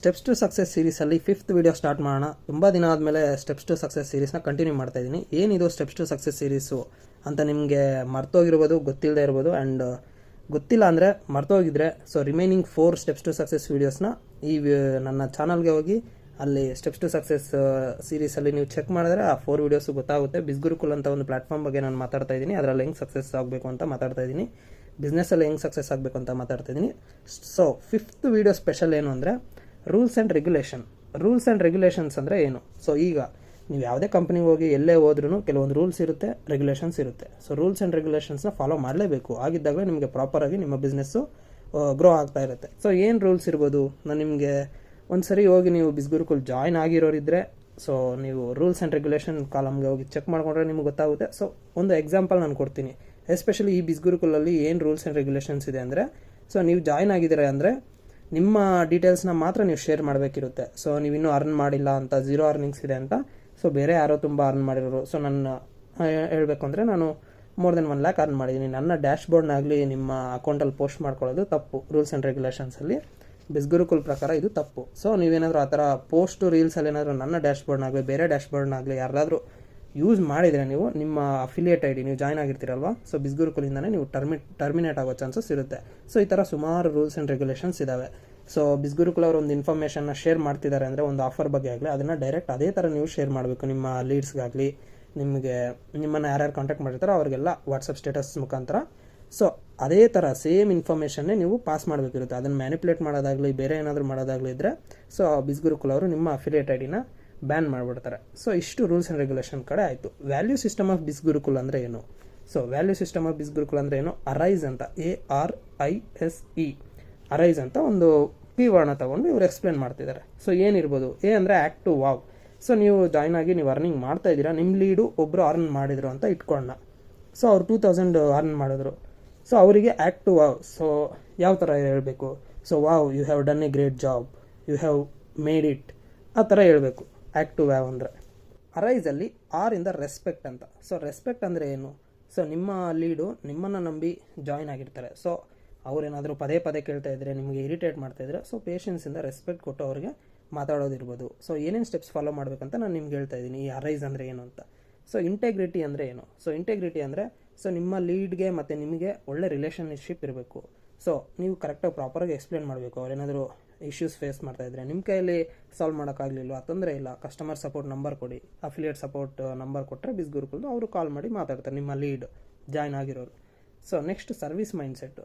Steps to success ಸೀರೀಸಲ್ಲಿ 5th video start ಮಾಡೋಣ. ತುಂಬ ದಿನ ಆದಮೇಲೆ ಸ್ಟೆಪ್ಸ್ ಟು ಸಕ್ಸಸ್ ಸೀರೀಸ್ನ ಕಂಟಿನ್ಯೂ ಮಾಡ್ತಾ ಇದ್ದೀನಿ. ಏನಿದು ಸ್ಟೆಪ್ಸ್ ಟು ಸಕ್ಸಸ್ ಸೀರೀಸು ಅಂತ ನಿಮಗೆ ಮರ್ತೋಗಿರ್ಬೋದು, ಗೊತ್ತಿಲ್ಲದೆ ಇರ್ಬೋದು. ಆ್ಯಂಡ್ ಗೊತ್ತಿಲ್ಲ ಅಂದರೆ ಮರ್ತೋಗಿದ್ರೆ ರಿಮೈನಿಂಗ್ 4 ಸ್ಟೆಪ್ಸ್ ಟು ಸಕ್ಸಸ್ ವೀಡಿಯೋಸ್ನ ನನ್ನ ಚಾನಲ್ಗೆ ಹೋಗಿ ಅಲ್ಲಿ ಸ್ಟೆಪ್ಸ್ ಟು ಸಕ್ಸಸ್ ಸೀರೀಸಲ್ಲಿ ನೀವು ಚೆಕ್ ಮಾಡಿದ್ರೆ ಆ 4 ವೀಡಿಯೋಸು ಗೊತ್ತಾಗುತ್ತೆ. ಬಿಸ್ಗುರುಕುಲ್ ಅಂತ ಒಂದು ಪ್ಲಾಟ್ಫಾರ್ಮ್ ಬಗ್ಗೆ ನಾನು ಮಾತಾಡ್ತಾ ಇದ್ದೀನಿ. ಅದರಲ್ಲಿ ಹೆಂಗೆ ಸಕ್ಸಸ್ ಆಗಬೇಕು ಅಂತ ಮಾತಾಡ್ತಾ ಇದ್ದೀನಿ, ಬಿಸ್ನೆಸ್ಸಲ್ಲಿ ಹೆಂಗೆ ಸಕ್ಸಸ್ ಆಗಬೇಕು ಅಂತ ಮಾತಾಡ್ತಾ ಇದ್ದೀನಿ. 5th ವಿಡಿಯೋ ಸ್ಪೆಷಲ್ ಏನು ಅಂದರೆ ರೂಲ್ಸ್ ಆ್ಯಂಡ್ ರೆಗ್ಯುಲೇಷನ್ಸ್ ಅಂದರೆ ಏನು. ಈಗ ನೀವು ಯಾವುದೇ ಕಂಪ್ನಿಗೆ ಹೋಗಿ ಎಲ್ಲೇ ಹೋದ್ರೂ ಕೆಲವೊಂದು ರೂಲ್ಸ್ ಇರುತ್ತೆ, ರೆಗ್ಯುಲೇಷನ್ಸ್ ಇರುತ್ತೆ. ರೂಲ್ಸ್ ಆ್ಯಂಡ್ ರೆಗ್ಯುಲೇಷನ್ಸ್ನ ಫಾಲೋ ಮಾಡಲೇಬೇಕು. ಆಗಿದ್ದಾಗಲೇ ನಿಮಗೆ ಪ್ರಾಪರಾಗಿ ನಿಮ್ಮ ಬಿಸ್ನೆಸ್ಸು ಗ್ರೋ ಆಗ್ತಾ ಇರುತ್ತೆ. ಏನು ರೂಲ್ಸ್ ಇರ್ಬೋದು, ನಾನು ನಿಮಗೆ ಒಂದು ಸರಿ ಹೋಗಿ ನೀವು ಬಿಸ್ಗುರುಕುಲ್ ಜಾಯ್ನ್ ಆಗಿರೋರಿದ್ದರೆ ನೀವು ರೂಲ್ಸ್ ಆ್ಯಂಡ್ ರೆಗ್ಯುಲೇಷನ್ ಕಾಲಮ್ಗೆ ಹೋಗಿ ಚೆಕ್ ಮಾಡಿಕೊಂಡ್ರೆ ನಿಮಗೆ ಗೊತ್ತಾಗುತ್ತೆ. ಒಂದು ಎಕ್ಸಾಂಪಲ್ ನಾನು ಕೊಡ್ತೀನಿ. ಎಸ್ಪೆಷಲಿ ಈ ಬಿಸ್ಗುರುಕುಲಲ್ಲಿ ಏನು ರೂಲ್ಸ್ ಆ್ಯಂಡ್ ರೆಗ್ಯುಲೇಷನ್ಸ್ ಇದೆ ಅಂದರೆ, ನೀವು ಜಾಯ್ನ್ ಆಗಿದ್ದೀರಾ ಅಂದರೆ ನಿಮ್ಮ ಡೀಟೇಲ್ಸ್ನ ಮಾತ್ರ ನೀವು ಶೇರ್ ಮಾಡಬೇಕಿರುತ್ತೆ. ನೀವು ಇನ್ನೂ ಅರ್ನ್ ಮಾಡಿಲ್ಲ ಅಂತ, 0 ಅರ್ನಿಂಗ್ಸ್ ಇದೆ ಅಂತ, ಬೇರೆ ಯಾರೋ ತುಂಬ ಅರ್ನ್ ಮಾಡಿರೋರು. ನನ್ನ ಹೇಳಬೇಕು ಅಂದರೆ ನಾನು ಮೋರ್ ದೆನ್ 1 lakh ಅರ್ನ್ ಮಾಡಿದ್ದೀನಿ. ನನ್ನ ಡ್ಯಾಶ್ ಬೋರ್ಡ್ನಾಗಲಿ ನಿಮ್ಮ ಅಕೌಂಟಲ್ಲಿ ಪೋಸ್ಟ್ ಮಾಡ್ಕೊಳ್ಳೋದು ತಪ್ಪು. ರೂಲ್ಸ್ ಆ್ಯಂಡ್ ರೆಗ್ಯುಲೇಷನ್ಸಲ್ಲಿ ಬಿಸ್ಗುರುಕುಲ್ ಪ್ರಕಾರ ಇದು ತಪ್ಪು. ನೀವೇನಾದರೂ ಆ ಥರ ಪೋಸ್ಟು ರೀಲ್ಸಲ್ಲಿ ಏನಾದರೂ ನನ್ನ ಡ್ಯಾಶ್ ಬೋರ್ಡ್ನಾಗಲಿ ಬೇರೆ ಡ್ಯಾಶ್ ಬೋರ್ಡ್ನಾಗಲಿ ಯಾರಾದರೂ ಯೂಸ್ ಮಾಡಿದರೆ ನೀವು ನಿಮ್ಮ ಅಫಿಲಿಯೇಟ್ ಐ ಡಿ ನೀವು ಜಾಯ್ನ್ ಆಗಿರ್ತೀರಲ್ವಾ, ಬಿಸ್ಗುರುಕುಲಿಂದನೇ ನೀವು ಟರ್ಮಿನೇಟ್ ಆಗೋ ಚಾನ್ಸಸ್ ಇರುತ್ತೆ. ಈ ಥರ ಸುಮಾರು ರೂಲ್ಸ್ ಆ್ಯಂಡ್ ರೆಗ್ಯುಲೇಷನ್ಸ್ ಇದ್ದಾವೆ. ಬಿಸ್ಗುರುಕುಲ್ ಅವರು ಒಂದು ಇನ್ಫಾರ್ಮೇಷನ್ನ ಶೇರ್ ಮಾಡ್ತಿದ್ದಾರೆ ಅಂದರೆ ಒಂದು ಆಫರ್ ಬಗ್ಗೆ ಆಗಲಿ, ಅದನ್ನು ಡೈರೆಕ್ಟ್ ಅದೇ ಥರ ನೀವು ಶೇರ್ ಮಾಡಬೇಕು. ನಿಮ್ಮ ಲೀಡ್ಸ್ಗಾಗಲಿ ನಿಮ್ಮನ್ನು ಯಾರ್ಯಾರು ಕಾಂಟ್ಯಾಕ್ಟ್ ಮಾಡಿರ್ತಾರೋ ಅವರಿಗೆಲ್ಲ ವಾಟ್ಸಪ್ ಸ್ಟೇಟಸ್ ಮುಖಾಂತರ ಅದೇ ಥರ ಸೇಮ್ ಇನ್ಫಾರ್ಮೇಷನ್ನೇ ನೀವು ಪಾಸ್ ಮಾಡಬೇಕಿರುತ್ತೆ. ಅದನ್ನು ಮ್ಯಾನಿಪುಲೇಟ್ ಮಾಡೋದಾಗಲಿ ಬೇರೆ ಏನಾದರೂ ಮಾಡೋದಾಗಲಿ ಇದ್ದರೆ ಬಿಸ್ಗುರುಕುಲ್ ಅವರು ನಿಮ್ಮ ಅಫಿಲಿಯೇಟ್ ಐ ಡಿನ ಬ್ಯಾನ್ ಮಾಡಿಬಿಡ್ತಾರೆ. ಇಷ್ಟು ರೂಲ್ಸ್ ಆ್ಯಂಡ್ ರೆಗ್ಯುಲೇಷನ್ ಕಡೆ ಆಯಿತು. ವ್ಯಾಲ್ಯೂ ಸಿಸ್ಟಮ್ ಆಫ್ ಬಿಸ್ಗುರುಕುಲ್ ಅಂದರೆ ಏನು? ವ್ಯಾಲ್ಯೂ ಸಿಸ್ಟಮ್ ಆಫ್ ಬಿಸ್ಗುರುಕುಲ್ ಅಂದರೆ ಏನು? ಅರೈಸ್ ಅಂತ, ARISE ಅರೈಸ್ ಅಂತ ಒಂದು ಪಿ ವರ್ಣ ತಗೊಂಡು ಇವರು ಎಕ್ಸ್ಪ್ಲೇನ್ ಮಾಡ್ತಿದ್ದಾರೆ. ಏನಿರ್ಬೋದು? ಎ ಅಂದರೆ ಆ್ಯಕ್ಟ್ ಟು ವಾವ್. ನೀವು ಜಾಯ್ನ್ ಆಗಿ ನೀವು ಅರ್ನಿಂಗ್ ಮಾಡ್ತಾ ಇದ್ದೀರಾ, ನಿಮ್ಮ ಲೀಡು ಒಬ್ಬರು ಅರ್ನ್ ಮಾಡಿದ್ರು ಅಂತ ಇಟ್ಕೊಳ್ಳೋಣ. ಅವ್ರು 2000 ಅರ್ನ್ ಮಾಡಿದ್ರು. ಅವರಿಗೆ ಆ್ಯಕ್ಟ್ ಟು ವಾವ್. ಯಾವ ಥರ ಹೇಳಬೇಕು? Wow, you have done a great job, you have made it, ಆ ಥರ ಹೇಳಬೇಕು ಆ್ಯಕ್ಟ್ ಟು ವ್ಯಾವ್ ಅಂದರೆ. ಅರೈಸಲ್ಲಿ ಆರ್ ಇಂದ ರೆಸ್ಪೆಕ್ಟ್ ಅಂತ. ರೆಸ್ಪೆಕ್ಟ್ ಅಂದರೆ ಏನು? ನಿಮ್ಮ ಲೀಡು ನಿಮ್ಮನ್ನು ನಂಬಿ ಜಾಯ್ನ್ ಆಗಿರ್ತಾರೆ. ಅವರೇನಾದರೂ ಪದೇ ಪದೇ ಕೇಳ್ತಾ ಇದ್ದರೆ, ನಿಮಗೆ ಇರಿಟೇಟ್ ಮಾಡ್ತಾ ಇದ್ದರೆ, ಪೇಷನ್ಸಿಂದ ರೆಸ್ಪೆಕ್ಟ್ ಕೊಟ್ಟು ಅವ್ರಿಗೆ ಮಾತಾಡೋದಿರ್ಬೋದು. ಏನೇನು ಸ್ಟೆಪ್ಸ್ ಫಾಲೋ ಮಾಡಬೇಕಂತ ನಾನು ನಿಮ್ಗೆ ಹೇಳ್ತಾ ಇದ್ದೀನಿ. ಈ ಅರೈಸ್ ಅಂದರೆ ಏನು ಅಂತ. ಇಂಟೆಗ್ರಿಟಿ ಅಂದರೆ ಏನು? ಇಂಟೆಗ್ರಿಟಿ ಅಂದರೆ ನಿಮ್ಮ ಲೀಡ್ಗೆ ಮತ್ತು ನಿಮಗೆ ಒಳ್ಳೆ ರಿಲೇಷನ್ಶಿಪ್ ಇರಬೇಕು. ನೀವು ಕರೆಕ್ಟಾಗಿ ಪ್ರಾಪರಾಗಿ ಎಕ್ಸ್ಪ್ಲೇನ್ ಮಾಡಬೇಕು. ಅವ್ರೇನಾದರೂ ಇಶ್ಯೂಸ್ ಫೇಸ್ ಮಾಡ್ತಾ ಇದ್ದರೆ, ನಿಮ್ಮ ಕೈಯಲ್ಲಿ ಸಾಲ್ವ್ ಮಾಡೋಕ್ಕಾಗಲಿಲ್ಲ, ತೊಂದರೆ ಇಲ್ಲ, ಕಸ್ಟಮರ್ ಸಪೋರ್ಟ್ ನಂಬರ್ ಕೊಡಿ, ಅಫಿಲಿಯೇಟ್ ಸಪೋರ್ಟ್ ನಂಬರ್ ಕೊಟ್ಟರೆ ಬಿಸ್ಗುರುಕುಲ್ದು ಅವರು ಕಾಲ್ ಮಾಡಿ ಮಾತಾಡ್ತಾರೆ, ನಿಮ್ಮ ಲೀಡ್ ಜಾಯ್ನ್ ಆಗಿರೋರು. Next service mindset.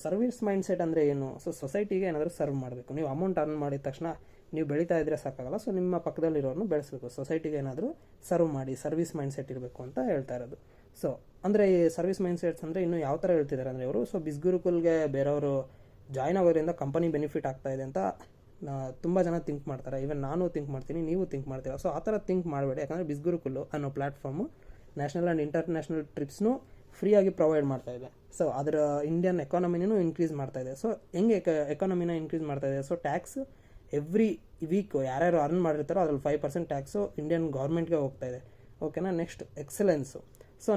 Service mindset ಅಂದರೆ ಏನು? ಸೊಸೈಟಿಗೆ ಏನಾದರೂ ಸರ್ವ್ ಮಾಡಬೇಕು. ನೀವು ಅಮೌಂಟ್ ಅರ್ನ್ ಮಾಡಿದ ತಕ್ಷಣ ನೀವು ಬೆಳೀತಾ ಇದ್ದರೆ ಸಾಕಾಗಲ್ಲ. ನಿಮ್ಮ ಪಕ್ಕದಲ್ಲಿರೋರನ್ನು ಬೆಳೆಸಬೇಕು. ಸೊಸೈಟಿಗೆ ಏನಾದರೂ ಸರ್ವ್ ಮಾಡಿ, ಸರ್ವಿಸ್ ಮೈಂಡ್ಸೆಟ್ ಇರಬೇಕು ಅಂತ ಹೇಳ್ತಾ ಇರೋದು. ಅಂದರೆ ಈ ಸರ್ವಿಸ್ ಮೈಂಡ್ಸೆಟ್ಸ್ ಅಂದರೆ ಇನ್ನೂ ಯಾವ ಥರ ಹೇಳ್ತಿದ್ದಾರೆ ಅಂದರೆ ಇವರು, ಬಿಸ್ಗುರುಕುಲ್ಗೆ ಬೇರೆಯವರು ಜಾಯ್ನ್ ಆಗೋದ್ರಿಂದ ಕಂಪನಿ ಬೆನಿಫಿಟ್ ಆಗ್ತಾ ಇದೆ ಅಂತ ತುಂಬ ಜನ ಥಿಂಕ್ ಮಾಡ್ತಾರೆ. ಈವನ್ ನಾನು ಥಿಂಕ್ ಮಾಡ್ತೀನಿ, ನೀವು ಥಿಂಕ್ ಮಾಡ್ತೀರಾ. ಆ ಥರ ಥಿಂಕ್ ಮಾಡಬೇಡಿ. ಯಾಕಂದರೆ ಬಿಸ್ಗುರುಕುಲ್ ಅನ್ನೋ ಪ್ಲಾಟ್ಫಾರ್ಮು ನ್ಯಾಷನಲ್ ಆ್ಯಂಡ್ ಇಂಟರ್ನ್ಯಾಷನಲ್ ಟ್ರಿಪ್ಸ್ನು ಫ್ರೀಯಾಗಿ ಪ್ರೊವೈಡ್ ಮಾಡ್ತಾ ಇದೆ. ಅದರ ಇಂಡಿಯನ್ ಎಕಾನಮಿನೂ ಇನ್ಕ್ರೀಸ್ ಮಾಡ್ತಾ ಇದೆ. ಹೆಂಗೆ ಎಕಾನಮಿನ ಇನ್ಕ್ರೀಸ್ ಮಾಡ್ತಾ ಇದೆ? ಟ್ಯಾಕ್ಸ್ ಎವ್ರಿ ವೀಕ್ ಯಾರ್ಯಾರು ಅರ್ನ್ ಮಾಡಿರ್ತಾರೋ ಅದ್ರಲ್ಲಿ 5% ಟ್ಯಾಕ್ಸು ಇಂಡಿಯನ್ ಗೌರ್ಮೆಂಟ್ಗೆ ಹೋಗ್ತಾ ಇದೆ. ಓಕೆನಾ? ನೆಕ್ಸ್ಟ್ ಎಕ್ಸಲೆನ್ಸು.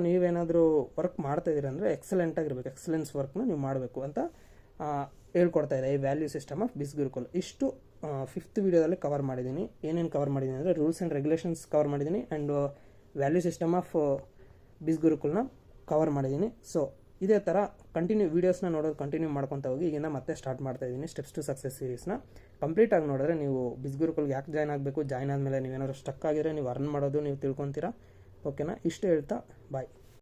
ನೀವೇನಾದರೂ ವರ್ಕ್ ಮಾಡ್ತಾ ಇದ್ದೀರ ಅಂದರೆ ಎಕ್ಸಲೆಂಟಾಗಿರ್ಬೇಕು, ಎಕ್ಸಲೆನ್ಸ್ ವರ್ಕ್ನ ನೀವು ಮಾಡಬೇಕು ಅಂತ ಹೇಳ್ಕೊಡ್ತಾ ಇದೆ ಈ ವ್ಯಾಲ್ಯೂ ಸಿಸ್ಟಮ್ ಆಫ್ ಬಿಸ್ಗುರುಕುಲ್. ಇಷ್ಟು 5th ವಿಡಿಯೋದಲ್ಲಿ ಕವರ್ ಮಾಡಿದ್ದೀನಿ. ಏನೇನು ಕವರ್ ಮಾಡಿದ್ದೀನಿ ಅಂದರೆ ರೂಲ್ಸ್ ಆ್ಯಂಡ್ ರೆಗ್ಯುಲೇಷನ್ಸ್ ಕವರ್ ಮಾಡಿದ್ದೀನಿ, ಆ್ಯಂಡ್ ವ್ಯಾಲ್ಯೂ ಸಿಸ್ಟಮ್ ಆಫ್ ಬಿಸ್ಗುರುಕುಲ್ನ ಕವರ್ ಮಾಡಿದ್ದೀನಿ. ಇದೇ ಥರ ವೀಡಿಯೋಸ್ನ ನೋಡೋದು ಕಂಟಿನ್ಯೂ ಮಾಡ್ಕೊತಾ ಹೋಗಿ. ಈಗಿಂದ ಮತ್ತೆ ಸ್ಟಾರ್ಟ್ ಮಾಡ್ತಾ ಇದ್ದೀನಿ ಸ್ಟೆಪ್ಸ್ ಟು ಸಕ್ಸಸ್ ಸೀರೀಸ್ನ. ಕಂಪ್ಲೀಟಾಗಿ ನೋಡಿದ್ರೆ ನೀವು ಬಿಸ್ಗುರುಕುಲ್ಗೆ ಯಾಕೆ ಜಾಯ್ನ್ ಆಗಬೇಕು, ಜಾಯ್ನ್ ಆದಮೇಲೆ ನೀವೇನಾದ್ರು ಸ್ಟಕ್ ಆಗಿದ್ರೆ ನೀವು ಅರ್ನ್ ಮಾಡೋದು ನೀವು ತಿಳ್ಕೊತೀರಾ. ಓಕೆನಾ? ಇಷ್ಟು ಹೇಳ್ತಾ ಬಾಯ್.